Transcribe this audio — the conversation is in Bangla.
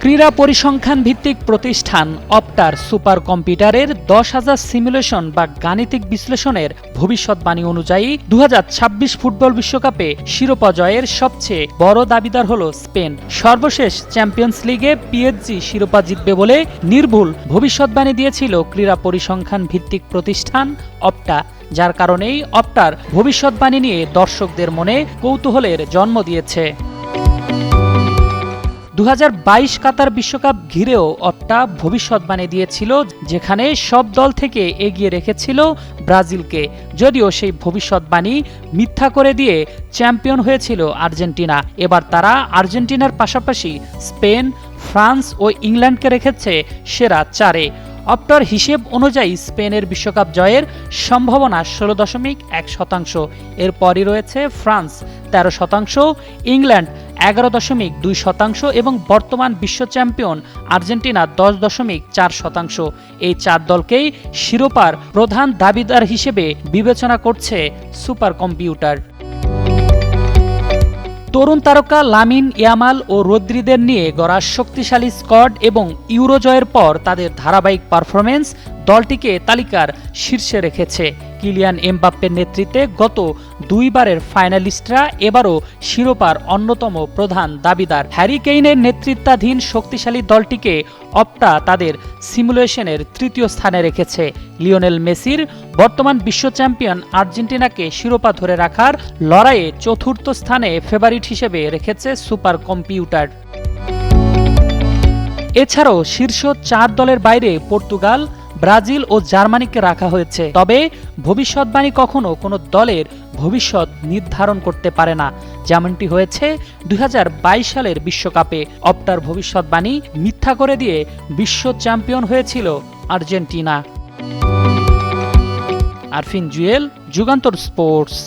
ক্রীড়া পরিসংখ্যান ভিত্তিক প্রতিষ্ঠান অপটার সুপার কম্পিউটারের 10,000 সিমুলেশন বা গাণিতিক বিশ্লেষণের ভবিষ্যৎবাণী অনুযায়ী 2026 ফুটবল বিশ্বকাপে শিরোপা জয়ের সবচেয়ে বড় দাবিদার হল স্পেন। সর্বশেষ চ্যাম্পিয়ন্স লিগে পিএসজি শিরোপা জিতবে বলে নির্ভুল ভবিষ্যৎবাণী দিয়েছিল ক্রীড়া পরিসংখ্যান ভিত্তিক প্রতিষ্ঠান অপটা, যার কারণেই অপটার ভবিষ্যৎবাণী নিয়ে দর্শকদের মনে কৌতূহলের জন্ম দিয়েছে। 2022 কাতার বিশ্বকাপ ঘিরেও অপটা ভবিষ্যৎবাণী দিয়েছিল, যেখানে সব দল থেকে এগিয়ে রেখেছিল ব্রাজিলকে। যদিও সেই ভবিষ্যৎবাণী মিথ্যা করে দিয়ে চ্যাম্পিয়ন হয়েছিল আর্জেন্টিনা। এবার তারা আর্জেন্টিনার পাশাপাশি স্পেন, ফ্রান্স ও ইংল্যান্ডকে রেখেছে সেরা 4-এ। অপটার হিসেব অনুযায়ী স্পেনের বিশ্বকাপ জয়ের সম্ভাবনা 16.1%। এরপরই রয়েছে ফ্রান্স 13%, ইংল্যান্ড 11.2% এবং বর্তমান বিশ্ব চ্যাম্পিয়ন আর্জেন্টিনা 10.4%। এই 4 দলকেই শিরোপার প্রধান দাবিদার হিসেবে বিবেচনা করছে সুপার কম্পিউটার। তরুণ তারকা লামিন ইয়ামাল ও রদ্রিদের নিয়ে গড়া শক্তিশালী স্কোয়াড এবং ইউরো জয়ের পর তাদের ধারাবাহিক পারফরমেন্স দলটিকে তালিকার শীর্ষে রেখেছে। কিলিয়ান এমবাপ্পের নেতৃত্বে গত 2 বারের ফাইনালিস্টরা এবারও শিরোপার অন্যতম প্রধান দাবিদার। হ্যারি কেইনের নেতৃত্বাধীন শক্তিশালী দলটিকে অপটা তাদের সিমুলেশনের 3য় স্থানে রেখেছে। লিওনেল মেসির বর্তমান বিশ্ব চ্যাম্পিয়ন আর্জেন্টিনাকে শিরোপা ধরে রাখার লড়াইয়ে 4র্থ স্থানে ফেভারিট হিসেবে রেখেছে সুপার কম্পিউটার। এছাড়াও শীর্ষ 4 দলের বাইরে পর্তুগাল, ব্রাজিল ও জার্মানিকে রাখা হয়েছে। তবে ভবিষ্যৎবাণী কখনো কোনো দলের ভবিষ্যৎ নির্ধারণ করতে পারে না, যেমনটি হয়েছে 2022 সালের বিশ্বকাপে। অপটার ভবিষ্যৎবাণী মিথ্যা করে দিয়ে বিশ্ব চ্যাম্পিয়ন হয়েছিল আর্জেন্টিনা। আরফিন জুয়েল, যুগান্তর স্পোর্টস।